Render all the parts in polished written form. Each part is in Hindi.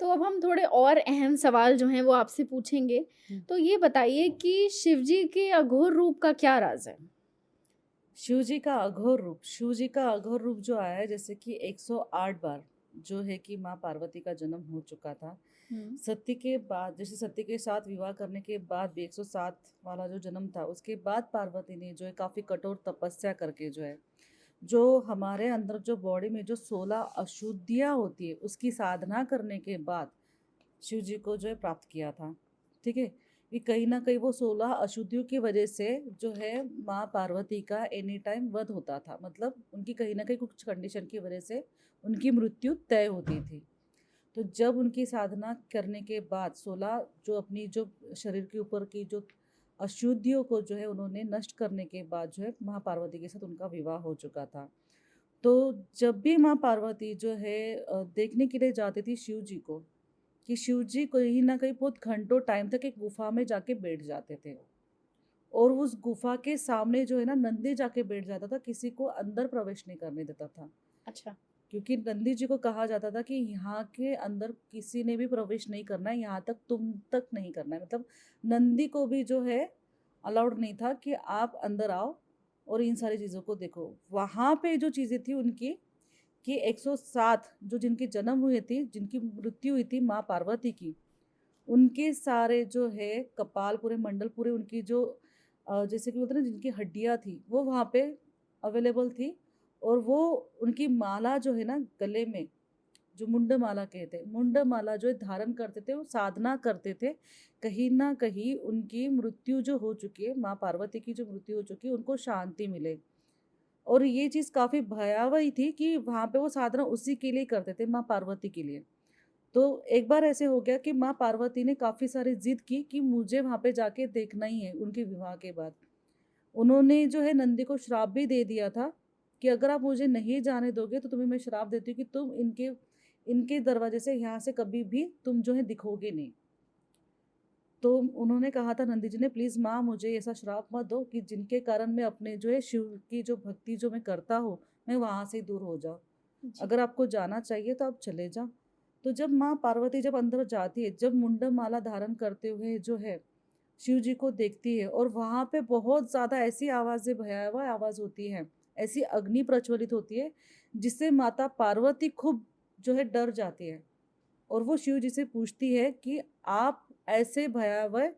तो अब हम थोड़े और अहम सवाल जो हैं वो आपसे पूछेंगे। हुँ। तो ये बताइए कि शिव जी के अघोर रूप का क्या राज़ है? शिव जी का अघोर रूप जो आया है, जैसे कि 108 बार जो है कि माँ पार्वती का जन्म हो चुका था। हुँ। सती के बाद, जैसे सती के साथ विवाह करने के बाद भी 107 वाला जो जन्म था, उसके बाद पार्वती ने जो है काफ़ी कठोर तपस्या करके जो है, जो हमारे अंदर जो बॉडी में जो 16 अशुद्धियाँ होती है, उसकी साधना करने के बाद शिव जी को जो है प्राप्त किया था। ठीक है? कि कहीं न कहीं वो 16 अशुद्धियों की वजह से जो है माँ पार्वती का एनी टाइम वध होता था। मतलब उनकी कहीं न कहीं कुछ कंडीशन की वजह से उनकी मृत्यु तय होती थी। तो जब उनकी साधना करने के बाद 16 जो अपनी जो शरीर के ऊपर की जो अशुद्धियों को जो है उन्होंने नष्ट करने के बाद जो है माँ पार्वती के साथ उनका विवाह हो चुका था। तो जब भी माँ पार्वती जो है देखने के लिए जाती थी शिव जी को, कि शिव जी कहीं न कहीं बहुत घंटों टाइम तक एक गुफ़ा में जाके बैठ जाते थे और उस गुफ़ा के सामने जो है ना नंदी जाके बैठ जाता था, किसी को अंदर प्रवेश नहीं करने देता था। अच्छा। क्योंकि नंदी जी को कहा जाता था कि यहाँ के अंदर किसी ने भी प्रवेश नहीं करना है, यहाँ तक तुम तक नहीं करना है। मतलब नंदी को भी जो है अलाउड नहीं था कि आप अंदर आओ और इन सारी चीज़ों को देखो। वहाँ पे जो चीज़ें थी उनकी कि 107 जो जिनकी जन्म हुई थी, जिनकी मृत्यु हुई थी माँ पार्वती की, उनके सारे जो है कपाल पूरे मंडल पूरे उनकी जो जैसे कि बोलते हैं ना जिनकी हड्डियाँ थी वो वहाँ पे अवेलेबल थी और वो उनकी माला जो है ना गले में जो मुंड माला कहते हैं, मुंड माला जो है धारण करते थे, वो साधना करते थे। कहीं न कहीं उनकी मृत्यु जो हो चुकी है, माँ पार्वती की जो मृत्यु हो चुकी है, उनको शांति मिले। और ये चीज़ काफ़ी भयावह ही थी कि वहाँ पे वो साधना उसी के लिए करते थे, माँ पार्वती के लिए। तो एक बार ऐसे हो गया कि माँ पार्वती ने काफ़ी सारी ज़िद की कि मुझे वहाँ पे जाके देखना ही है उनके विवाह के बाद। उन्होंने जो है नंदी को श्राप भी दे दिया था कि अगर आप मुझे नहीं जाने दोगे तो तुम्हें मैं श्राप देती हूँ कि तुम इनके इनके दरवाजे से यहाँ से कभी भी तुम जो है दिखोगे नहीं। तो उन्होंने कहा था नंदी जी ने, प्लीज़ माँ मुझे ऐसा श्राप मत दो कि जिनके कारण मैं अपने जो है शिव की जो भक्ति जो मैं करता हूँ, मैं वहाँ से दूर हो जाऊँ। जी। अगर आपको जाना चाहिए तो आप चले जाओ। तो जब माँ पार्वती जब अंदर जाती है, जब मुंडन माला धारण करते हुए जो है शिव जी को देखती है और वहाँ पे बहुत ज़्यादा ऐसी आवाज़ें, भयावह आवाज़ होती है, ऐसी अग्नि प्रज्वलित होती है, जिससे माता पार्वती खूब जो है डर जाती है और वो शिव जी से पूछती है कि आप ऐसे भयावह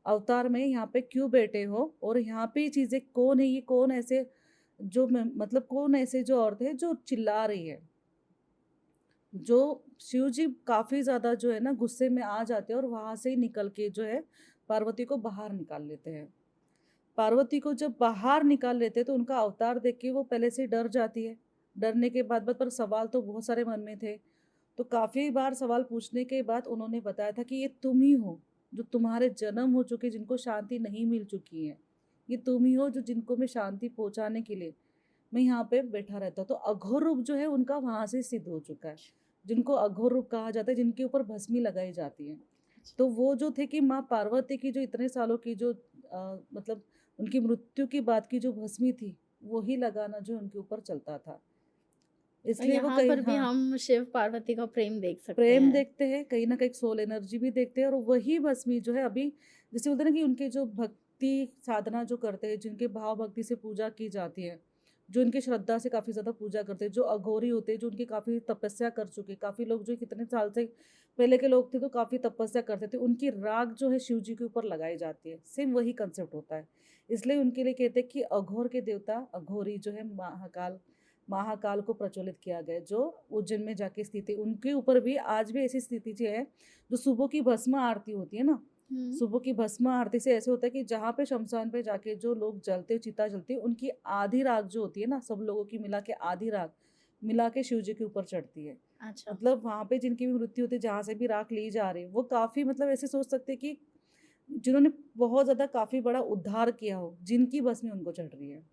अवतार में यहाँ पे क्यों बैठे हो और यहाँ पे ये चीज़ें कौन है, ये कौन ऐसे जो मतलब कौन ऐसे जो औरत है जो चिल्ला रही है। जो शिव जी काफ़ी ज़्यादा जो है ना गुस्से में आ जाते हैं और वहाँ से ही निकल के जो है पार्वती को बाहर निकाल लेते हैं। पार्वती को जब बाहर निकाल लेते हैं तो उनका अवतार देख के वो पहले से ही डर जाती है। डरने के बाद पर सवाल तो बहुत सारे मन में थे। तो काफ़ी बार सवाल पूछने के बाद उन्होंने बताया था कि ये तुम ही हो, जो तुम्हारे जन्म हो चुके जिनको शांति नहीं मिल चुकी है। ये तुम ही हो जो जिनको मैं शांति पहुँचाने के लिए मैं यहाँ पे बैठा रहता हूँ। तो अघोर रूप जो है उनका वहाँ से सिद्ध हो चुका है। जिनको अघोर रूप कहा जाता है, जिनके ऊपर भस्मी लगाई जाती है। तो वो जो थे कि माँ पार्वती की जो इतने सालों की जो मतलब उनकी मृत्यु की बाद की जो भस्मी थी, वही लगाना जो उनके ऊपर चलता था। और इसलिए वो यहाँ कहीं पर भी हाँ, हम शिव पार्वती का प्रेम देख सकते प्रेम हैं। देखते हैं, कहीं न कहीं सोल एनर्जी भी देखते हैं और वही भस्मी जो है अभी जैसे बोलते हैं ना कि उनके जो भक्ति साधना जो करते हैं, जिनके भाव भक्ति से पूजा की जाती है, जो उनकी श्रद्धा से काफ़ी ज़्यादा पूजा करते हैं, जो अघोरी होते हैं, जो उनकी काफ़ी तपस्या कर चुके हैं, काफ़ी लोग जो कितने साल से पहले के लोग थे तो काफ़ी तपस्या करते थे, उनकी राख जो है शिव जी के ऊपर लगाई जाती है, सेम वही कंसेप्ट होता है। इसलिए उनके लिए कहते हैं कि अघोर के देवता अघोरी जो है महाकाल महाकाल को प्रज्वलित किया गया जो उज्जैन में जाके स्थित है। उनके ऊपर भी आज भी ऐसी स्थिति जो है, जो सुबह की भस्म आरती होती है ना, हुँ। सुबह की भस्म आरती से ऐसे होता है कि जहाँ पे शमशान पे जाके जो लोग जलते हैं, चिता जलती है, उनकी आधी राख जो होती है ना, सब लोगों की मिला के आधी राख मिला के शिव जी के ऊपर चढ़ती है। अच्छा। मतलब वहाँ पे जिनकी भी मृत्यु होती है, जहाँ से भी राख ली जा रही है, वो काफ़ी मतलब ऐसे सोच सकते हैं कि जिन्होंने बहुत ज़्यादा काफ़ी बड़ा उद्धार किया हो, जिनकी भस्मी उनको चढ़ रही है।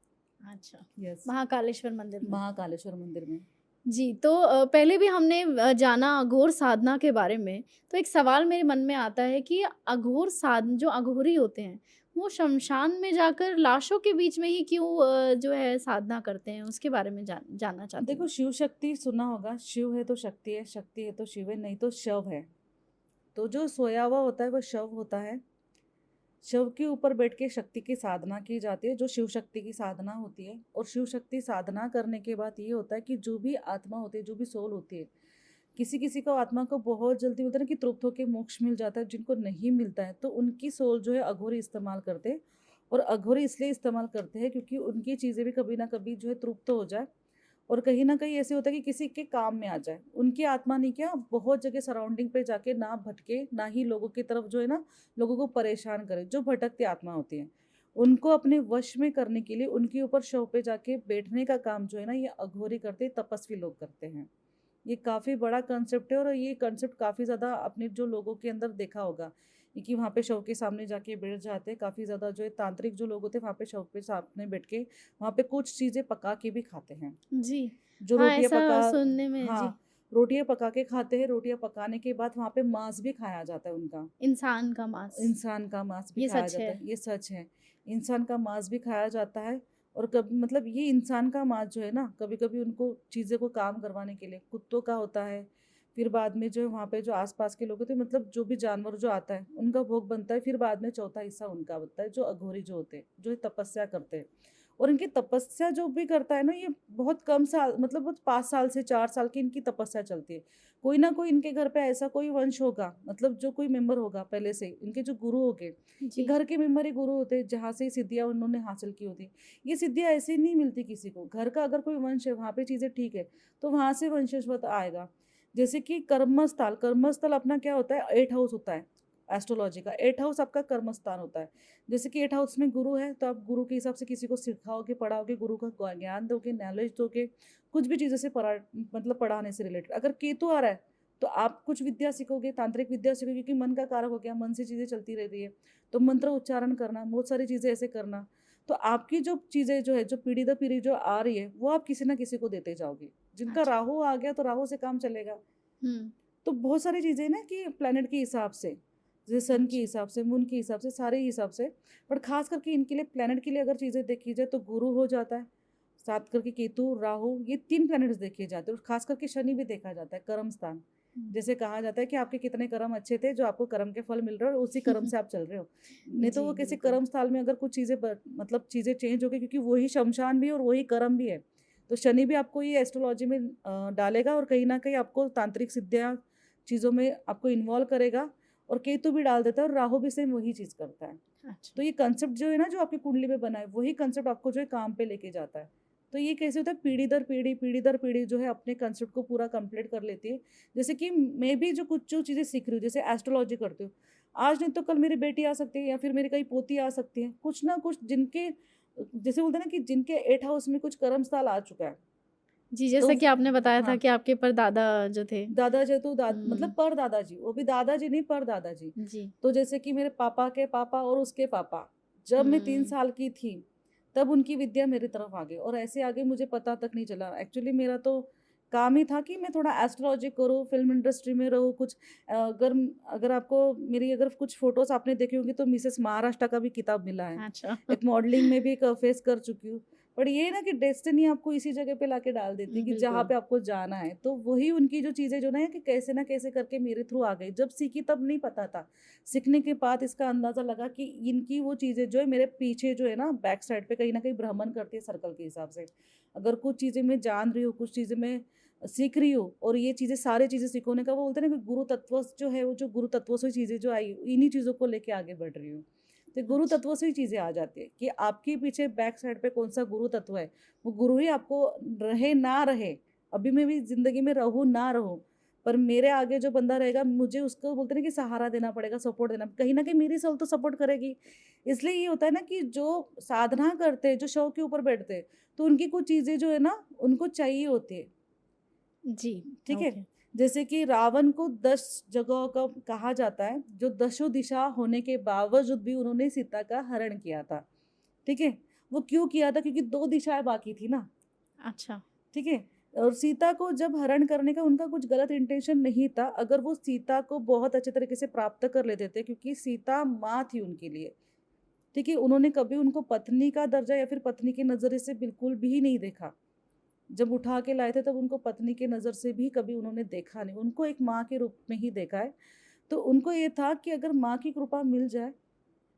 अच्छा। यस, महाकालेश्वर मंदिर में। महाकालेश्वर मंदिर में। जी, तो पहले भी हमने जाना अघोर साधना के बारे में, तो एक सवाल मेरे मन में आता है कि अघोर जो अघोरी होते हैं, वो श्मशान में जाकर लाशों के बीच में ही क्यों जो है साधना करते हैं? उसके बारे में जानना चाहती देखो हूँ। शिव शक्ति सुना होगा, शिव है तो शक्ति है तो शिव है, नहीं तो शव है। तो जो सोया हुआ होता है वो शव होता है। शव के ऊपर बैठ के शक्ति की साधना की जाती है, जो शिव शक्ति की साधना होती है। और शिव शक्ति साधना करने के बाद ये होता है कि जो भी आत्मा होती है, जो भी सोल होती है, किसी किसी को आत्मा को बहुत जल्दी बोलते हैं ना कि तृप्त होकर मोक्ष मिल जाता है, जिनको नहीं मिलता है तो उनकी सोल जो है अघोरी इस्तेमाल करते हैं। और अघोरी इसलिए इस्तेमाल करते हैं क्योंकि उनकी चीज़ें भी कभी ना कभी जो है तृप्त हो जाए, और कहीं ना कहीं ऐसे होता है कि किसी के काम में आ जाए। उनकी आत्मा नहीं, क्या बहुत जगह सराउंडिंग पे जाके ना भटके, ना ही लोगों की तरफ जो है ना लोगों को परेशान करे। जो भटकती आत्मा होती है उनको अपने वश में करने के लिए उनके ऊपर शव पे जाके बैठने का काम जो है ना ये अघोरी करते, तपस्वी लोग करते हैं। ये काफ़ी बड़ा कंसेप्ट है, और ये कंसेप्ट काफ़ी ज़्यादा अपने जो लोगों के अंदर देखा होगा कि वहाँ पे शव के सामने जाके बैठ जाते हैं। काफ़ी ज़्यादा जो है तांत्रिक जो लोग होते हैं वहाँ पे शव पे सामने बैठ के वहाँ पे कुछ चीज़ें पका के भी खाते हैं। जी। जो हाँ, रोटियाँ ऐसा पका सुनने में जी, हाँ, रोटियाँ पका के खाते हैं। रोटियाँ पकाने के बाद वहाँ पे मांस भी खाया जाता है उनका। इंसान का मांस, इंसान का मांस भी ये खाया सच जाता है। है, ये सच है। इंसान का मांस भी खाया जाता है। और कभी मतलब ये इंसान का मांस जो है ना, कभी-कभी उनको चीज़ें को काम करवाने के लिए कुत्तों का होता है। फिर बाद में जो है वहाँ पे जो आस-पास के लोग होते हैं, मतलब जो भी जानवर जो आता है, उनका भोग बनता है। फिर बाद में चौथा हिस्सा उनका बनता है, जो अघोरी जो होते हैं, जो ये तपस्या करते हैं। और इनकी तपस्या जो भी करता है ना, ये बहुत कम साल, मतलब बहुत 5 साल से 4 साल की इनकी तपस्या चलती है। कोई ना कोई इनके घर पे ऐसा कोई वंश होगा, मतलब जो कोई मेंबर होगा पहले से, इनके जो गुरु होंगे, ये जी, घर के मेंबर ही गुरु होते हैं, जहाँ से सिद्धियाँ उन्होंने हासिल की होती। ये सिद्धियाँ ऐसे ही नहीं मिलती किसी को। घर का अगर कोई वंश है, वहाँ पे चीज़ें ठीक है, तो वहाँ से वंशजवत आएगा। जैसे कि कर्मस्थल, कर्मस्थल अपना क्या होता है, 8 हाउस होता है। एस्ट्रोलॉजी का 8 हाउस आपका कर्मस्थान होता है। जैसे कि 8 हाउस में गुरु है, तो आप गुरु के हिसाब से किसी को सिखाओगे, पढ़ाओगे, गुरु का ज्ञान दोगे, नॉलेज दोगे, कुछ भी चीज़ों से मतलब पढ़ाने से रिलेटेड। अगर केतु आ रहा है, तो आप कुछ विद्या सीखोगे, तांत्रिक विद्या सीखोगे, क्योंकि मन का कारक हो गया, मन से चीज़ें चलती रहती है। तो मंत्र उच्चारण करना, बहुत सारी चीज़ें ऐसे करना। तो आपकी जो चीज़ें जो है, जो पीढ़ी दर पीढ़ी जो आ रही है, वो आप किसी ना किसी को देते जाओगे। जिनका अच्छा। राहु आ गया, तो राहु से काम चलेगा। हुँ, तो बहुत सारी चीज़ें ना कि प्लैनेट के हिसाब से, जैसे सन के अच्छा, हिसाब से, मून के हिसाब से, सारे हिसाब से। बट खास करके इनके लिए, प्लैनेट के लिए अगर चीज़ें देखी जाए, तो गुरु हो जाता है, साथ करके केतु, राहु, ये 3 प्लैनेट्स देखे जाते हैं। और खास करके शनि भी देखा जाता है, कर्म स्थान। हुँ, जैसे कहा जाता है कि आपके कितने कर्म अच्छे थे, जो आपको कर्म के फल मिल रहे हैं, और उसी कर्म से आप चल रहे हो। नहीं तो जी, वो किसी बिल्कुल। कर्म स्थल में अगर कुछ चीज़ें मतलब चीज़ें चेंज हो गई, क्योंकि वही शमशान भी है और वही कर्म भी है। तो शनि भी आपको ये एस्ट्रोलॉजी में डालेगा, और कहीं न कहीं आपको तांत्रिक सिद्धियाँ चीज़ों में आपको इन्वॉल्व करेगा। और केतु भी डाल देता है, और राहु भी सेम वही चीज़ करता है। अच्छा, तो ये कंसेप्ट जो है ना, जो आपकी कुंडली में बना है, वही कंसेप्ट आपको जो है काम पे लेके जाता है। तो ये कैसे होता है, पीढ़ी दर पीढ़ी जो है अपने कंसेप्ट को पूरा कंप्लीट कर लेती है। जैसे कि मैं भी जो कुछ जो चीज़ें सीख रही हूँ, जैसे एस्ट्रोलॉजी करती हूँ, आज नहीं तो कल मेरी बेटी आ सकती है, या फिर मेरी कहीं पोती आ सकती है। कुछ ना कुछ जिनके, जैसे बोलते हैं ना कि जिनके 8 हाउस में कुछ कर्म स्थल आ चुका है। जी, तो जैसा कि आपने बताया था हाँ, कि आपके परदादा जो थे। दादाजी तो मतलब हुँ, परदादाजी, वो भी दादाजी नहीं, परदादाजी। जी, तो जैसे कि मेरे पापा के पापा और उसके पापा, जब मैं 3 हुँ, साल की थी, तब उनकी विद्या मेरी तरफ आ गई, और ऐसे आगे मुझे पता तक नहीं चला। एक्चुअली मेरा तो काम ही था कि मैं थोड़ा एस्ट्रोलॉजी करूँ, फ़िल्म इंडस्ट्री में रहूँ कुछ। अगर अगर आपको मेरी अगर कुछ फ़ोटोज़ आपने देखी होंगी, तो मिसेस महाराष्ट्र का भी खिताब मिला है। अच्छा, एक मॉडलिंग में भी एक फेस कर चुकी हूँ। बट ये है ना कि डेस्टिनी आपको इसी जगह पे लाके डाल देती है कि जहाँ बिल्कुल, पे आपको जाना है। तो वही उनकी जो चीज़ें जो ना कि कैसे ना कैसे करके मेरे थ्रू आ गई। जब सीखी तब नहीं पता था। सीखने के बाद इसका अंदाज़ा लगा कि इनकी वो चीज़ें जो है मेरे पीछे जो है ना बैक साइड पे कहीं न कहीं भ्रमण करती है सर्कल के हिसाब से। अगर कुछ चीज़ें मैं जान रही हूँ, कुछ चीज़ें मैं सीख रही हूँ, और ये चीज़ें सारी चीज़ें सिखोने का वो बोलते हैं ना कि गुरु तत्व जो है, वो जो गुरु तत्वों से चीज़ें जो आई, इन्हीं चीज़ों को लेके आगे बढ़ रही हूँ। तो गुरु अच्छा, तत्व से ही चीज़ें आ जाती है कि आपके पीछे बैक साइड पे कौन-सा गुरु तत्व है, वो गुरु ही आपको रहे ना रहे, अभी मैं भी ज़िंदगी में रहूँ ना रहूँ, पर मेरे आगे जो बंदा रहेगा, मुझे उसको बोलते हैं ना कि सहारा देना पड़ेगा, सपोर्ट देना, कहीं न कहीं मेरी सोल तो सपोर्ट करेगी। इसलिए ये होता है ना कि जो साधना करते हैं, जो शव के ऊपर बैठते हैं, तो उनकी कुछ चीज़ें जो है ना, उनको चाहिए होती है। जी, ठीक है? ओके, जैसे कि रावण को 10 जगहों का कहा जाता है, जो दसों दिशा होने के बावजूद भी उन्होंने सीता का हरण किया था। ठीक है? वो क्यों किया था? क्योंकि 2 दिशाएँ बाकी थी ना, अच्छा, ठीक है? और सीता को जब हरण करने का उनका कुछ गलत इंटेंशन नहीं था, अगर वो सीता को बहुत अच्छे तरीके से प्राप्त कर लेते थे, क्योंकि सीता माँ थी उनके लिए, ठीक है? उन्होंने कभी उनको पत्नी का दर्जा या फिर पत्नी के नज़रिए से बिल्कुल भी नहीं देखा। जब उठा के लाए थे, तब उनको पत्नी की नज़र से भी कभी उन्होंने देखा नहीं, उनको एक माँ के रूप में ही देखा है। तो उनको ये था कि अगर माँ की कृपा मिल जाए,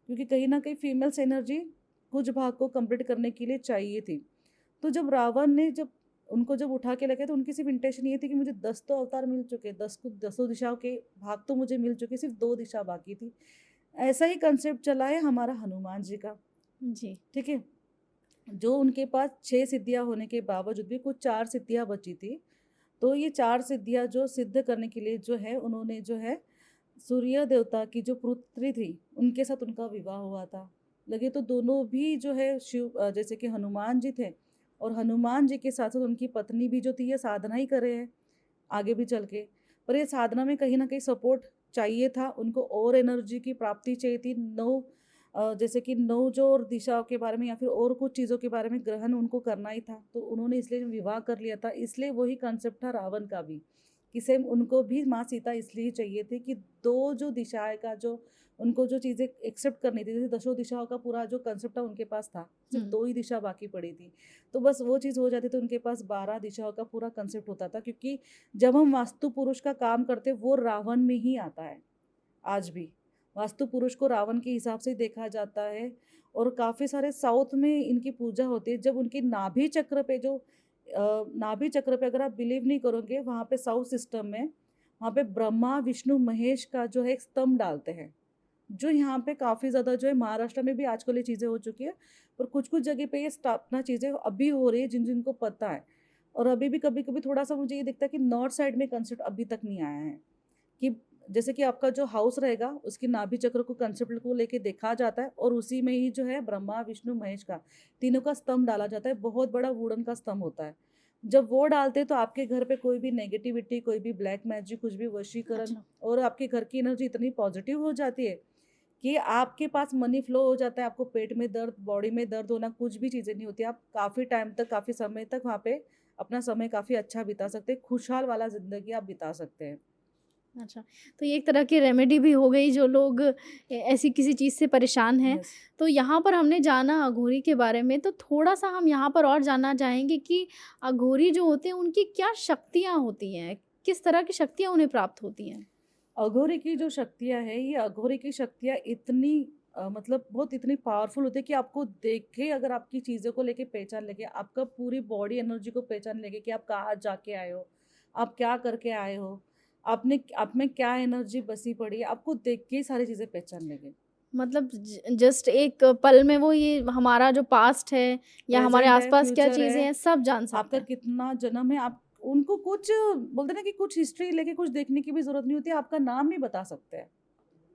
क्योंकि कहीं न कहीं फीमेल्स एनर्जी कुछ भाग को कंप्लीट करने के लिए चाहिए थी। तो जब रावण ने जब उनको जब उठा के लगे तो उनकी सिर्फ़ इंटेंशन ये थी कि मुझे 10 तो अवतार मिल चुके, 10 को दसों दिशाओं के भाग तो मुझे मिल चुके, सिर्फ़ 2 दिशा बाकी थी। ऐसा ही कांसेप्ट चला है हमारा हनुमान जी का, जी। ठीक है? जो उनके पास 6 सिद्धियाँ होने के बावजूद भी कुछ 4 सिद्धियाँ बची थी। तो ये 4 सिद्धियाँ जो सिद्ध करने के लिए जो है उन्होंने जो है सूर्य देवता की जो पुत्री थी, उनके साथ उनका विवाह हुआ था। लगे तो दोनों भी जो है जैसे कि हनुमान जी थे और हनुमान जी के साथ-साथ उनकी पत्नी भी जो थी ये साधना ही कर रहे हैं, आगे भी चल के। पर ये साधना में कहीं न कहीं सपोर्ट चाहिए था, उनको और एनर्जी की प्राप्ति चाहिए थी। 9 जैसे कि 9 जो और दिशाओं के बारे में या फिर और कुछ चीज़ों के बारे में ग्रहण उनको करना ही था, तो उन्होंने इसलिए विवाह कर लिया था। इसलिए वही कांसेप्ट था रावण का भी, कि सेम उनको भी माँ सीता इसलिए चाहिए थी कि 2 जो दिशाएँ का जो उनको जो चीज़ें एक्सेप्ट करनी थी, जैसे दसों दिशाओं का पूरा जो कांसेप्ट था उनके पास था, सिर्फ़ हुँ। 2 ही दिशा बाकी पड़ी थी। तो बस वो चीज़ हो जाती तो उनके पास 12 दिशाओं का पूरा कांसेप्ट होता था, क्योंकि जब हम वास्तु पुरुष का काम करते हैं, वो रावण में ही आता है, आज भी। वास्तु पुरुष को रावण के हिसाब से ही देखा जाता है और काफ़ी सारे साउथ में इनकी पूजा होती है। जब उनकी नाभि चक्र पे जो नाभि चक्र पे अगर आप बिलीव नहीं करोगे, वहाँ पे साउथ सिस्टम में, वहाँ पे ब्रह्मा, विष्णु, महेश का जो है एक स्तंभ डालते हैं। जो यहाँ पे काफ़ी ज़्यादा जो है महाराष्ट्र में भी आजकल ये चीज़ें हो चुकी है, पर कुछ-कुछ जगह पे ये स्थापना चीज़ें अभी हो रही है जिनको पता है। और अभी भी कभी-कभी थोड़ा-सा मुझे ये दिखता है कि नॉर्थ साइड में कंसेप्ट अभी तक नहीं आया है, कि जैसे कि आपका जो हाउस रहेगा उसकी नाभि चक्र को कंसेप्ट को लेके देखा जाता है और उसी में ही जो है ब्रह्मा, विष्णु, महेश का तीनों का स्तंभ डाला जाता है। बहुत बड़ा वुडन का स्तंभ होता है। जब वो डालते हैं तो आपके घर पे कोई भी नेगेटिविटी, कोई भी ब्लैक मैजिक, कुछ भी वशीकरण अच्छा। और आपके घर की एनर्जी इतनी पॉजिटिव हो जाती है कि आपके पास मनी फ्लो हो जाता है। आपको पेट में दर्द, बॉडी में दर्द होना, कुछ भी चीज़ें नहीं होती। आप काफ़ी टाइम तक, काफ़ी समय तक वहाँ पे अपना समय काफ़ी अच्छा बिता सकते हैं। खुशहाल वाला ज़िंदगी आप बिता सकते हैं। अच्छा, तो ये एक तरह की रेमेडी भी हो गई जो लोग ऐसी किसी चीज़ से परेशान हैं। यस। तो यहाँ पर हमने जाना अघोरी के बारे में, तो थोड़ा-सा हम यहाँ पर और जानना चाहेंगे कि अघोरी जो होते हैं उनकी क्या शक्तियाँ होती हैं? किस तरह की शक्तियाँ उन्हें प्राप्त होती हैं? अघोरी की जो शक्तियाँ हैं, ये अघोरी की शक्तियाँ इतनी मतलब बहुत इतनी पावरफुल होती है कि आपको देख के अगर आपकी चीज़ों को लेके पहचान लेंगे, आपका पूरी बॉडी एनर्जी को पहचान लेंगे कि आप कहाँ जाके आए हो, आप क्या करके आए हो, आपने आप में क्या एनर्जी बसी पड़ी है, आपको देख के ही सारी चीज़ें पहचान लेंगे। मतलब जस्ट एक पल में वो ये हमारा जो पास्ट है या हमारे प्रेज़ेंट है, आस-पास क्या फ्यूचर चीज़ें है, हैं, सब जान सकते आपका हैं। कितना जन्म है, आप उनको कुछ बोलते हैं ना कि कुछ हिस्ट्री लेके कुछ देखने की भी ज़रूरत नहीं होती, आपका नाम भी बता सकते हैं।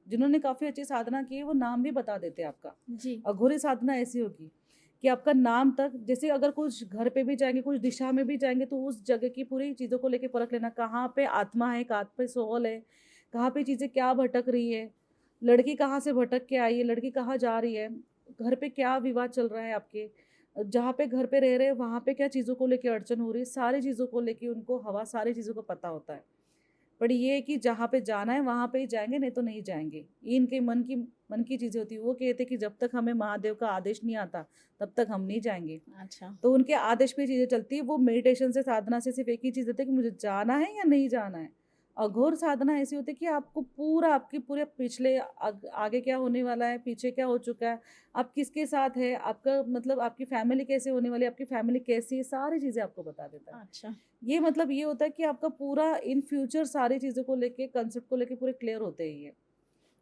जिन्होंने काफ़ी अच्छी साधना की है, वो नाम भी बता देते हैं आपका। जी। अघोरी साधना ऐसी होगी कि आपका नाम तक, जैसे अगर कुछ घर पे भी जाएँगे, कुछ दिशा में भी जाएँगे, तो उस जगह की पूरी चीज़ों को लेके परख लेना, कहाँ पे आत्मा है, कहाँ पे सोल है, कहाँ पे चीज़ें क्या भटक रही है, लड़की कहाँ से भटक के आई है, लड़की कहाँ जा रही है, घर पे क्या विवाद चल रहा है आपके, जहाँ पे घर पे रह रहे हैं, वहाँ पे क्या चीज़ों को लेके अड़चन हो रही है, सारी चीज़ों को लेके उनको हवा सारी चीज़ों को पता होता है। बट ये है कि जहाँ पे जाना है वहाँ पे ही जाएँगे, नहीं तो नहीं जाएँगे। ये इनके मन की चीज़ें होती हैं। वो कहते हैं कि जब तक हमें महादेव का आदेश नहीं आता, तब तक हम नहीं जाएँगे। अच्छा। तो उनके आदेश पे चीज़ें चलती हैं। वो मेडिटेशन से, साधना से सिर्फ़ एक ही चीज़ देते हैं कि मुझे जाना है या नहीं जाना है। अघोर साधना ऐसी होती है कि आपको पूरा आपके पूरे पिछले आगे क्या होने वाला है, पीछे क्या हो चुका है, आप किसके साथ है, आपका मतलब आपकी फैमिली कैसे होने वाली है, आपकी फैमिली कैसी है, सारी चीज़ें आपको बता देता है। अच्छा। ये मतलब ये होता है कि आपका पूरा इन फ्यूचर सारी चीज़ों को लेके, कांसेप्ट को लेके पूरे क्लियर होते हैं ये।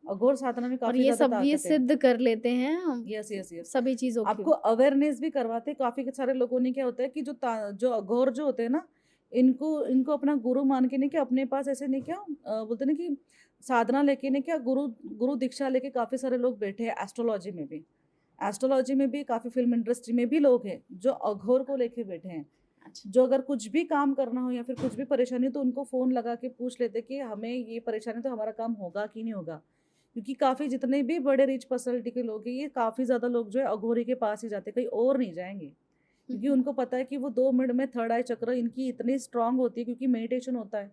अघोर साधना में और काफ़ी ये ज़्यादा सब ये ताकत है। सिद्ध कर लेते हैं हम यस, यस, यस। सभी चीज़ों आपको की। अवेयरनेस भी करवाते हैं। काफ़ी सारे लोगों ने क्या होता है कि जो अघोर जो होते हैं ना, इनको इनको अपना गुरु मान के नहीं, कि अपने पास ऐसे नहीं क्या बोलते हैं ना कि साधना लेके नहीं क्या, गुरु गुरु दीक्षा लेके काफ़ी सारे लोग बैठे हैं एस्ट्रोलॉजी में भी। एस्ट्रोलॉजी में भी काफ़ी फ़िल्म इंडस्ट्री में भी लोग हैं, जो अघोर को लेके बैठे हैं। अच्छा। जो अगर कुछ भी काम करना हो या फिर कुछ भी परेशानी हो, तो उनको फ़ोन लगा के पूछ लेते कि हमें ये परेशानी है, तो हमारा काम होगा कि नहीं होगा। क्योंकि काफ़ी जितने भी बड़े रिच पर्सनैलिटी के लोग हैं, ये काफ़ी ज़्यादा लोग जो है अघोरी के पास ही जाते हैं, कहीं और नहीं जाएँगे। हुँ, क्योंकि हुँ। उनको पता है कि वो 2 मिनट में थर्ड आई चक्र इनकी इतनी स्ट्रॉन्ग होती है, क्योंकि मेडिटेशन होता है।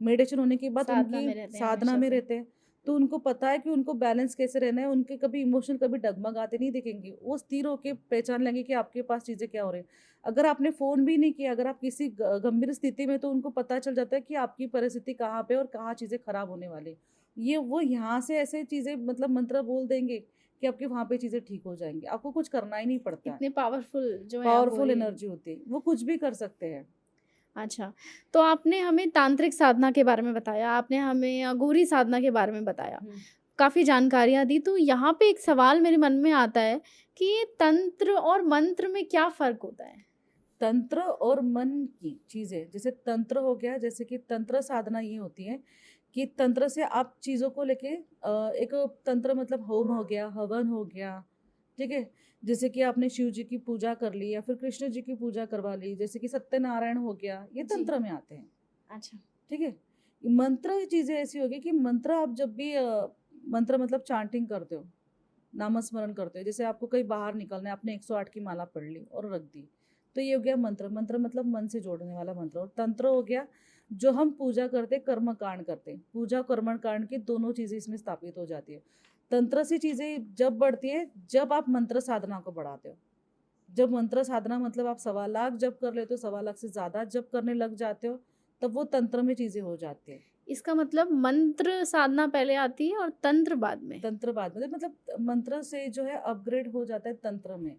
मेडिटेशन होने के बाद साधना उनकी में रहते हैं साधना हमेशा में से। रहते हैं, तो उनको पता है कि उनको बैलेंस कैसे रहना है, उनके कभी इमोशन कभी डगमगाते नहीं दिखेंगे। वो स्थिर होके पहचान लेंगे कि आपके पास चीज़ें क्या हो रही हैं। अगर आपने फ़ोन भी नहीं किया, अगर आप किसी गंभीर स्थिति में, तो उनको पता चल जाता है कि आपकी परिस्थिति कहाँ पे और कहाँ चीज़ें खराब होने वाली हैं। ये वो यहाँ से ऐसे चीज़ें मतलब मंत्र बोल देंगे कि आपकी वहाँ पे चीज़ें ठीक हो जाएँगी। आपको कुछ करना ही नहीं पड़ता है। इतने पावरफुल जो है पावरफुल अघोरी। एनर्जी होती है, वो कुछ भी कर सकते हैं। अच्छा, तो आपने हमें तांत्रिक साधना के बारे में बताया, आपने हमें अघोरी साधना के बारे में बताया। हुँ। काफ़ी जानकारियाँ दी, तो यहाँ पे एक सवाल मेरे मन में आता है कि ये तंत्र और मंत्र में क्या फ़र्क होता है? तंत्र और मन की चीज़ें, जैसे तंत्र हो गया, जैसे कि तंत्र साधना ये होती है कि तंत्र से आप चीज़ों को लेके एक तंत्र मतलब होम हो गया, हवन हो गया, ठीक है? जैसे कि आपने शिव जी की पूजा कर ली या फिर कृष्ण जी की पूजा करवा ली, जैसे कि सत्यनारायण हो गया, ये जी। तंत्र में आते हैं, अच्छा। ठीक है? मंत्र चीज़ें ऐसी होगी कि मंत्र आप जब भी मंत्र मतलब चांटिंग करते हो, नामस्मरण करते हो, जैसे आपको कहीं बाहर निकलना है, आपने 108 की माला पढ़ ली और रख दी, तो ये हो गया मंत्र। मंत्र मतलब मन से जोड़ने वाला मंत्र। और तंत्र हो गया जो हम पूजा करते, कर्म कांड करते, पूजा कर्म कांड की दोनों चीज़ें इसमें स्थापित हो जाती है। तंत्र से चीज़ें जब बढ़ती है जब आप मंत्र साधना को बढ़ाते हो। जब मंत्र साधना मतलब आप 1.25 लाख जप कर लेते हो, 1.25 लाख से ज़्यादा जप करने लग जाते हो, तब वो तंत्र में चीज़ें हो जाती है। इसका मतलब मंत्र साधना पहले आती है और तंत्र बाद में। तंत्र बाद में मतलब मंत्र से जो है अपग्रेड हो जाता है तंत्र में।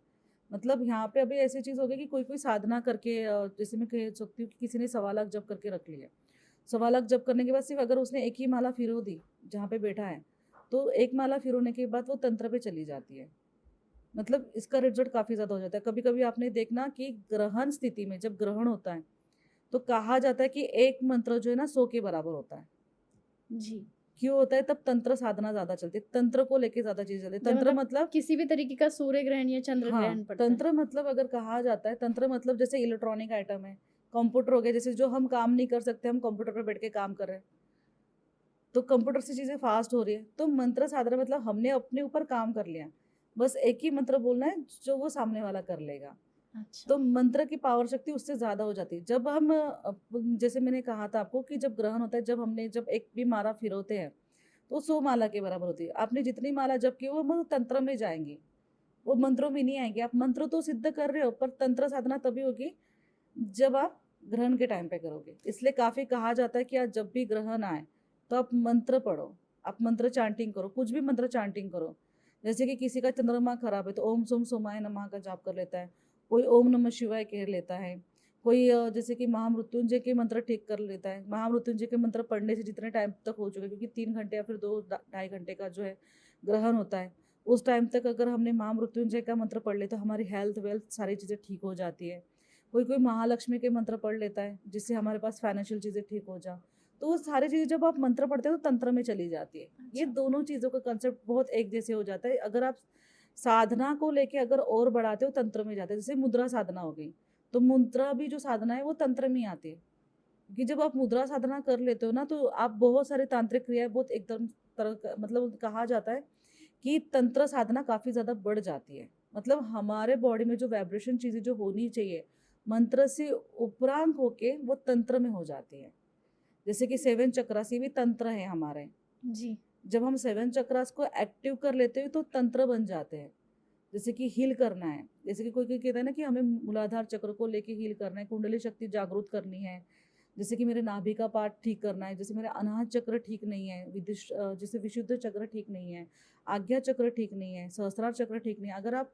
मतलब यहाँ पे अभी ऐसी चीज़ हो गई कि कोई-कोई साधना करके जैसे मैं कह सकती हूँ कि किसी ने 1.25 लाख जप करके रख लिया। 1.25 लाख जप करने के बाद सिर्फ़ अगर उसने एक ही माला फिरो दी, जहाँ पे बैठा है, तो एक माला फिरोने के बाद वो तंत्र पे चली जाती है। मतलब इसका रिज़ल्ट काफ़ी ज़्यादा हो जाता है। कभी-कभी आपने देखना कि ग्रहण स्थिति में जब ग्रहण होता है, तो कहा जाता है कि एक मंत्र जो है ना 100 के बराबर होता है। जी। क्यों होता है? तब तंत्र साधना ज़्यादा चलती है। तंत्र को लेके ज़्यादा चीज़ें चलती है। जब तंत्र मतलब मतलब किसी भी तरीके का सूर्य ग्रहण या चंद्र हाँ, ग्रहण पड़ता है। तंत्र मतलब अगर कहा जाता है, तंत्र मतलब जैसे इलेक्ट्रॉनिक आइटम है, कंप्यूटर हो गया, जैसे जो हम काम नहीं कर सकते, हम कंप्यूटर पे बैठ के काम कर रहे हैं, तो कंप्यूटर से चीज़ें फास्ट हो रही है। तो मंत्र साधना मतलब हमने अपने ऊपर काम कर लिया, बस एक ही मंत्र बोलना है जो वो सामने वाला कर लेगा। अच्छा। तो मंत्र की पावर शक्ति उससे ज़्यादा हो जाती है। जब हम जैसे मैंने कहा था आपको कि जब ग्रहण होता है, जब एक भी माला फिरोते हैं, तो 100 माला के बराबर होती है। आपने जितनी माला जप की, वो तंत्र में जाएँगी। वो मंत्रों में नहीं आएँगे। आप मंत्र तो सिद्ध कर रहे हो, पर तंत्र साधना तभी होगी जब आप ग्रहण के टाइम पे करोगे। इसलिए काफ़ी कहा जाता है कि आज जब भी ग्रहण आए, तो आप मंत्र पढ़ो, आप मंत्र चैंटिंग करो, कुछ भी मंत्र चैंटिंग करो। जैसे कि किसी का चंद्रमा खराब है, तो ओम सोम सोमाय नमः का जाप कर लेता है, कोई ओम नमः शिवाय कह लेता है, कोई जैसे कि महामृत्युंजय के मंत्र ठीक कर लेता है। महामृत्युंजय के मंत्र पढ़ने से जितने टाइम तक हो चुके, क्योंकि 3 घंटे या फिर 2 ढाई घंटे का जो है ग्रहण होता है, उस टाइम तक अगर हमने महामृत्युंजय का मंत्र पढ़ लिया, तो हमारी हेल्थ वेल्थ सारी चीज़ें ठीक हो जाती है। कोई-कोई महालक्ष्मी के मंत्र पढ़ लेता है, जिससे हमारे पास फाइनेंशियल चीज़ें ठीक हो जाए। तो वो सारी चीज़ें जब आप मंत्र पढ़ते हो, तो तंत्र में चली जाती है। ये अच्छा। दोनों चीज़ों का कांसेप्ट बहुत एक जैसे हो जाता है। अगर आप साधना को लेके अगर और बढ़ाते हो, तंत्र में जाते हो। जैसे मुद्रा साधना हो गई, तो मुद्रा भी जो साधना है, वो तंत्र में ही आती है। कि जब आप मुद्रा साधना कर लेते हो ना, तो आप बहुत सारे तांत्रिक क्रियाएँ बहुत एकदम तरह का मतलब कहा जाता है कि तंत्र साधना काफ़ी ज़्यादा बढ़ जाती है। मतलब हमारे बॉडी में जो वाइब्रेशन चीज़ें जो होनी चाहिए, मंत्र से उपरांत होके वो तंत्र में हो जाती है। जैसे कि 7 चक्रास ये भी तंत्र है हमारे। जी। जब हम 7 चक्रास को एक्टिव कर लेते हैं, तो तंत्र बन जाते हैं। जैसे कि हील करना है, जैसे कि कोई-कोई कहता है ना कि हमें मूलाधार चक्र को लेके हील करना है, कुंडली शक्ति जागृत करनी है। जैसे कि मेरे नाभि का पार्ट ठीक करना है, जैसे मेरा अनाहत चक्र ठीक नहीं है, जैसे विशुद्ध चक्र ठीक नहीं है, आज्ञा चक्र ठीक नहीं है, सहस्त्रार चक्र ठीक नहीं है। अगर आप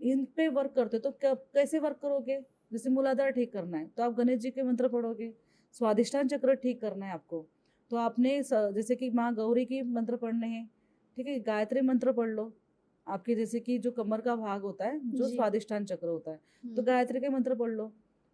इन पे वर्क करते हो, तो कैसे वर्क करोगे? जैसे मूलाधार ठीक करना है, तो आप गणेश जी के मंत्र पढ़ोगे। स्वादिष्टान चक्र ठीक करना है आपको, तो आपने जैसे कि माँ गौरी की मंत्र पढ़ने हैं, ठीक है? गायत्री मंत्र पढ़ लो। आपके जैसे कि जो कमर का भाग होता है, जो जी। स्वादिष्टान चक्र होता है, तो हुँ। गायत्री के मंत्र पढ़ लो।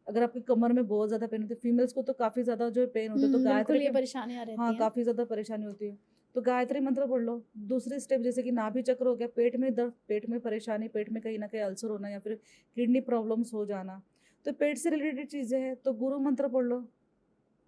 अगर आपकी कमर में बहुत ज़्यादा पेन होती है, फीमेल्स को तो काफ़ी ज़्यादा जो है पेन होता है, तो गायत्री बिल्कुल के ये परेशानियाँ हाँ, रहती हैं। काफ़ी ज़्यादा परेशानी होती है, तो गायत्री मंत्र पढ़ लो। दूसरी स्टेप जैसे कि नाभि चक्र हो गया, पेट में दर्द, पेट में परेशानी, पेट में कहीं न कहीं अल्सर होना या फिर किडनी प्रॉब्लम्स हो जाना, तो पेट से रिलेटेड चीज़ें हैं, तो गुरु मंत्र पढ़ लो।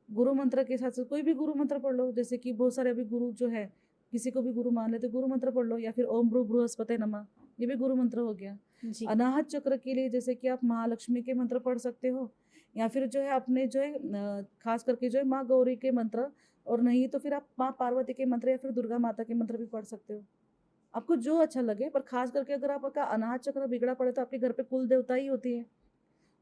गुरु मंत्र के साथ-साथ कोई भी गुरु मंत्र पढ़ लो, जैसे कि बहुत सारे अभी गुरु जो है, किसी को भी गुरु मान लेते, गुरु मंत्र पढ़ लो या फिर ओम भ्रू बृहस्पते नमः, ये भी गुरु मंत्र हो गया। जी। अनाहत चक्र के लिए जैसे कि आप महालक्ष्मी के मंत्र पढ़ सकते हो या फिर जो है अपने जो है खास करके जो है माँ गौरी के मंत्र और नहीं तो फिर आप माँ पार्वती के मंत्र या फिर दुर्गा माता के मंत्र भी पढ़ सकते हो। आपको जो अच्छा लगे, पर खास करके अगर आपका अनाहत चक्र बिगड़ा पड़े तो आपके घर पे कुल देवता ही होती है,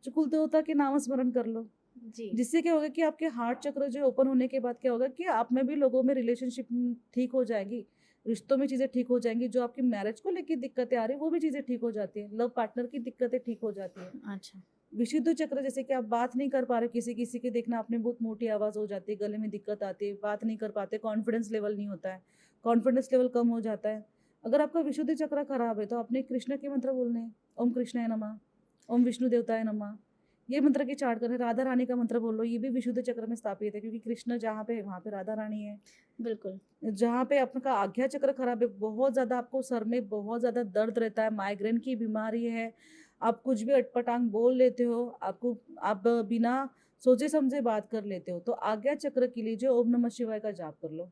जो कुल देवता के नाम स्मरण कर लो। जी। जिससे क्या होगा कि आपके हार्ट चक्र जो ओपन होने के बाद क्या होगा कि आप में भी लोगों में रिलेशनशिप ठीक हो जाएगी, रिश्तों में चीज़ें ठीक हो जाएंगी, जो आपकी मैरिज को लेकर दिक्कतें आ रही है वो भी चीज़ें ठीक हो जाती है, लव पार्टनर की दिक्कतें ठीक हो जाती है। अच्छा। विशुद्ध चक्र जैसे कि आप बात नहीं कर पा रहे, किसी किसी के देखना आपने बहुत मोटी आवाज़ हो जाती है, गले में दिक्कत आती है, बात नहीं कर पाते, कॉन्फिडेंस लेवल नहीं होता है, कॉन्फिडेंस लेवल कम हो जाता है। अगर आपका विशुद्ध चक्र खराब है तो आपने कृष्ण के मंत्र बोलने हैं, ओम कृष्णाय नमः, ओम विष्णु देवताय नमः, ये मंत्र की चाट करें। राधा रानी का मंत्र बोल लो, ये भी विशुद्ध चक्र में स्थापित है, क्योंकि कृष्ण जहाँ पे है वहाँ पे राधा रानी है। बिल्कुल। जहाँ पे आपका आज्ञा चक्र खराब है, बहुत ज़्यादा आपको सर में बहुत ज़्यादा दर्द रहता है, माइग्रेन की बीमारी है, आप कुछ भी अटपटांग बोल लेते हो, आप बिना सोचे समझे बात कर लेते हो, तो आज्ञा चक्र के लिए जो ओम नमः शिवाय का जाप कर लो।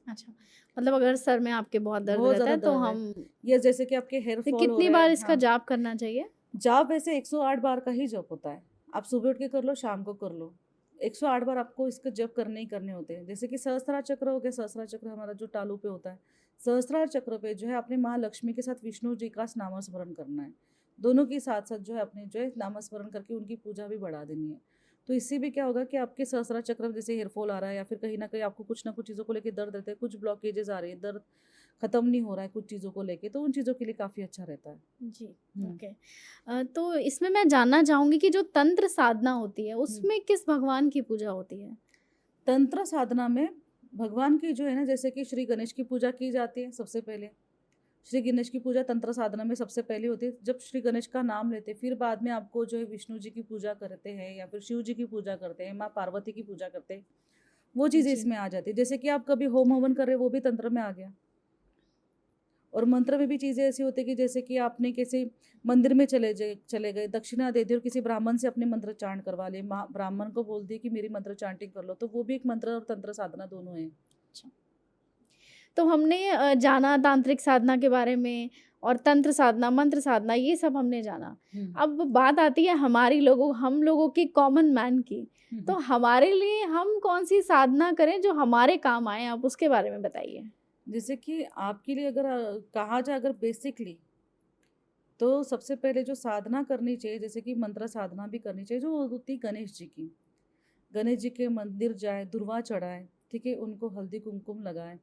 अच्छा, मतलब अगर सर में आपके बहुत दर्द बहुत रहता ज़्यादा है तो दर्द है, हम या जैसे कि आपके हेयर तो फॉल हो कितनी रहा बार है। इसका हाँ, जाप करना चाहिए? जाप वैसे 108 बार का ही जप होता है। आप सुबह उठ के कर लो, शाम को कर लो। 108 बार आपको इसके जप करने ही करने होते हैं। जैसे कि सहस्त्रार चक्र हो गया, सहस्त्रार चक्र हमारा जो तालू पे होता है। सहस्त्रार चक्र पे जो है अपने माँ लक्ष्मी के साथ विष्णु जी का नामस्मरण करना है। दोनों के साथ-साथ जो है अपने जो है नामस्मरण करके उनकी पूजा भी बढ़ा देनी है। तो इससे भी क्या होगा कि आपके सहस्त्रार चक्र में जैसे हेयर फॉल आ रहा है, या फिर कहीं न कहीं आपको कुछ न कुछ चीज़ों को लेके दर्द रहता है, कुछ ब्लॉकेजेज़ आ रही है, दर्द खत्म नहीं हो रहा है कुछ चीज़ों को लेके, तो उन चीज़ों के लिए काफ़ी अच्छा रहता है। जी, हुँ, ओके। तो इसमें मैं जानना चाहूँगी कि जो तंत्र साधना होती है, हुँ। उसमें किस भगवान की पूजा होती है? तंत्र साधना में भगवान की जो है ना, जैसे कि श्री गणेश की पूजा की जाती है सबसे पहले। श्री गणेश की पूजा तंत्र साधना में सबसे पहले होती है। जब श्री गणेश का नाम लेते हैं, फिर बाद में आपको जो है विष्णु जी की पूजा करते हैं, या फिर शिव जी की पूजा करते हैं, माँ पार्वती की पूजा करते हैं। वो चीज़ें जी, इसमें आ जाती है। जैसे कि आप कभी होम हवन कर रहे हो, वो भी तंत्र में आ गया। और मंत्र में भी चीज़ें ऐसी होती है कि जैसे कि आपने किसी मंदिर में चले गए, दक्षिणा दे दी और किसी ब्राह्मण से अपने मंत्र चांट करवा लिए, ब्राह्मण को बोल दिए कि मेरी मंत्र चांटिंग कर लो, तो वो भी एक मंत्र और तंत्र साधना दोनों है। अच्छा। तो हमने जाना तांत्रिक साधना के बारे में और तंत्र साधना, मंत्र साधना ये सब हमने जाना। हम्म, अब बात आती है हम लोगों की कॉमन मैन की। तो हम्म। हमारे लिए हम कौन-सी साधना करें जो हमारे काम आए? आप उसके बारे में बताइए। जैसे कि आपके लिए अगर कहा जाए, अगर बेसिकली, तो सबसे पहले जो साधना करनी चाहिए, जैसे कि मंत्र साधना भी करनी चाहिए, जो होती है गणेश जी की। गणेश जी के मंदिर जाए, दुर्वा चढ़ाए, ठीक है, उनको हल्दी कुमकुम लगाए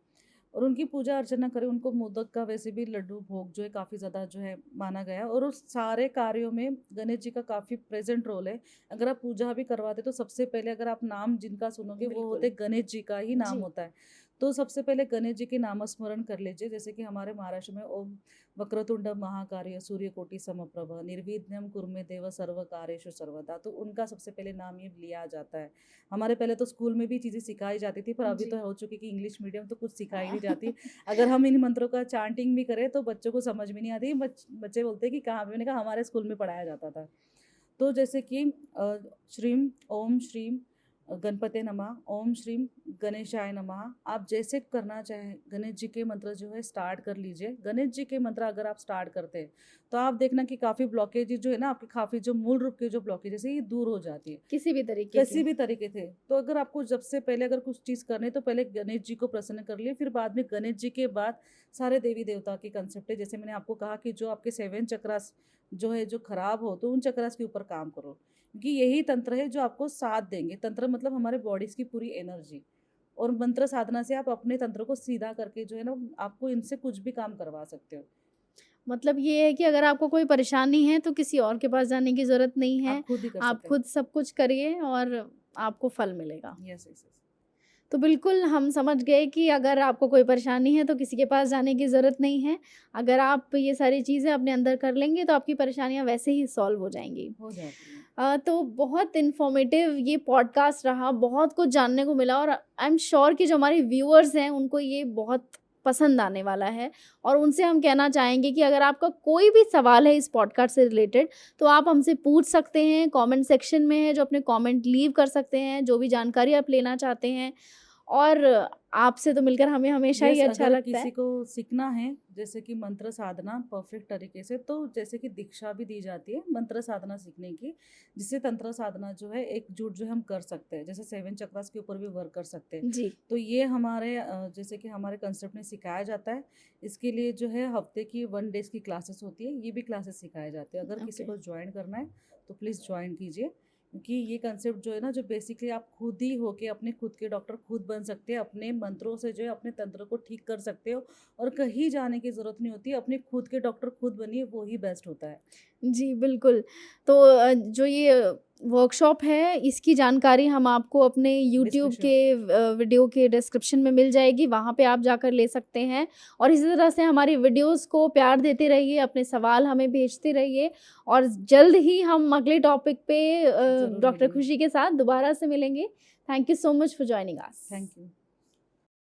और उनकी पूजा अर्चना करें। उनको मोदक का वैसे भी लड्डू भोग जो है काफ़ी ज़्यादा जो है माना गया है, और उस सारे कार्यों में गणेश जी का काफ़ी प्रेजेंट रोल है। अगर आप पूजा भी करवाते तो सबसे पहले अगर आप नाम जिनका सुनोगे वो बिल्कुल। होते गणेश जी का ही नाम जी। होता है। तो सबसे पहले गणेश जी के नामस्मरण कर लीजिए। जैसे कि हमारे महाराष्ट्र में ओम वक्रतुंड महाकाय सूर्यकोटि समप्रभ निर्विघ्नं कुरु देव सर्व कार्येषु सर्वदा, तो उनका सबसे पहले नाम ये लिया जाता है। हमारे पहले तो स्कूल में भी चीज़ें सिखाई जाती थी, पर अभी जी। तो हो चुकी कि इंग्लिश मीडियम तो कुछ सिखाई नहीं हाँ। जाती। अगर हम इन मंत्रों का चांटिंग भी करें तो बच्चों को समझ में नहीं आती। बच्चे बोलते हैं कि कहाँ पे? मैंने कहा हमारे स्कूल में पढ़ाया जाता था। तो जैसे कि श्रीम ओम श्रीम गणपते नमः, ओम श्रीम गणेशाय नमः, आप जैसे करना चाहें गणेश जी के मंत्र जो है स्टार्ट कर लीजिए। गणेश जी के मंत्र अगर आप स्टार्ट करते हैं तो आप देखना कि काफ़ी ब्लॉकेज जो है ना, आपके काफ़ी जो मूल रूप के जो ब्लॉकेज है ये दूर हो जाती है, किसी भी तरीके किसी की। भी तरीके से। तो अगर आपको जब से पहले अगर कुछ चीज़ करनी है तो पहले गणेश जी को प्रसन्न कर लिए, फिर बाद में गणेश जी के बाद सारे देवी देवता के कंसेप्ट है। जैसे मैंने आपको कहा कि जो आपके 7 चक्रास जो है जो खराब हो, तो उन चक्रास के ऊपर काम करो, क्योंकि यही तंत्र है जो आपको साथ देंगे। तंत्र मतलब हमारे बॉडीज़ की पूरी एनर्जी, और मंत्र साधना से आप अपने तंत्र को सीधा करके जो है ना, आपको इनसे कुछ भी काम करवा सकते हो। मतलब ये है कि अगर आपको कोई परेशानी है तो किसी और के पास जाने की ज़रूरत नहीं आप है। खुद ही कर आप सकते हैं। खुद सब कुछ करिए और आपको फल मिलेगा। Yes, yes, yes. तो बिल्कुल हम समझ गए कि अगर आपको कोई परेशानी है तो किसी के पास जाने की ज़रूरत नहीं है। अगर आप ये सारी चीज़ें अपने अंदर कर लेंगे तो आपकी परेशानियाँ वैसे ही सॉल्व हो जाएँगी। हो जाती है। तो बहुत इन्फॉर्मेटिव ये पॉडकास्ट रहा, बहुत कुछ जानने को मिला और आई एम श्योर कि जो हमारे व्यूअर्स हैं उनको ये बहुत पसंद आने वाला है। और उनसे हम कहना चाहेंगे कि अगर आपका कोई भी सवाल है इस पॉडकास्ट से रिलेटेड तो आप हमसे पूछ सकते हैं, कमेंट सेक्शन में है जो अपने कमेंट लीव कर सकते हैं, जो भी जानकारी आप लेना चाहते हैं। और आपसे तो मिलकर हमें हमेशा ही यस, अच्छा अगर लगता किसी है। को सीखना है जैसे कि मंत्र साधना परफेक्ट तरीके से, तो जैसे कि दीक्षा भी दी जाती है मंत्र साधना सीखने की, जिससे तंत्र साधना जो है एकजुट जो है हम कर सकते हैं, जैसे 7 चक्रास के ऊपर भी वर्क कर सकते हैं। जी, तो ये हमारे जैसे कि हमारे कंसेप्ट में सिखाया जाता है। इसके लिए जो है हफ्ते की 1 डेज़ की क्लासेस होती है, ये भी क्लासेस सिखाए जाते हैं। अगर किसी ओके। को जॉइन करना है तो प्लीज़ जॉइन कीजिए। क्योंकि ये कंसेप्ट जो है ना, जो बेसिकली आप खुद ही होके अपने खुद के डॉक्टर खुद बन सकते हैं, अपने मंत्रों से जो है अपने तंत्र को ठीक कर सकते हो और कहीं जाने की ज़रूरत नहीं होती, अपने खुद के डॉक्टर खुद बनिए, वो ही बेस्ट होता है। जी, बिल्कुल। तो जो ये वर्कशॉप है, इसकी जानकारी हम आपको अपने यूट्यूब डिस्क्रिप्शन। के वीडियो के डिस्क्रिप्शन में मिल जाएगी, वहाँ पे आप जाकर ले सकते हैं। और इसी तरह से हमारी वीडियोज़ को प्यार देते रहिए, अपने सवाल हमें भेजते रहिए और जल्द ही हम अगले टॉपिक पे ज़रूर डॉक्टर मिलेंगे। खुशी के साथ दोबारा से मिलेंगे। Thank you so much for joining us. Thank you.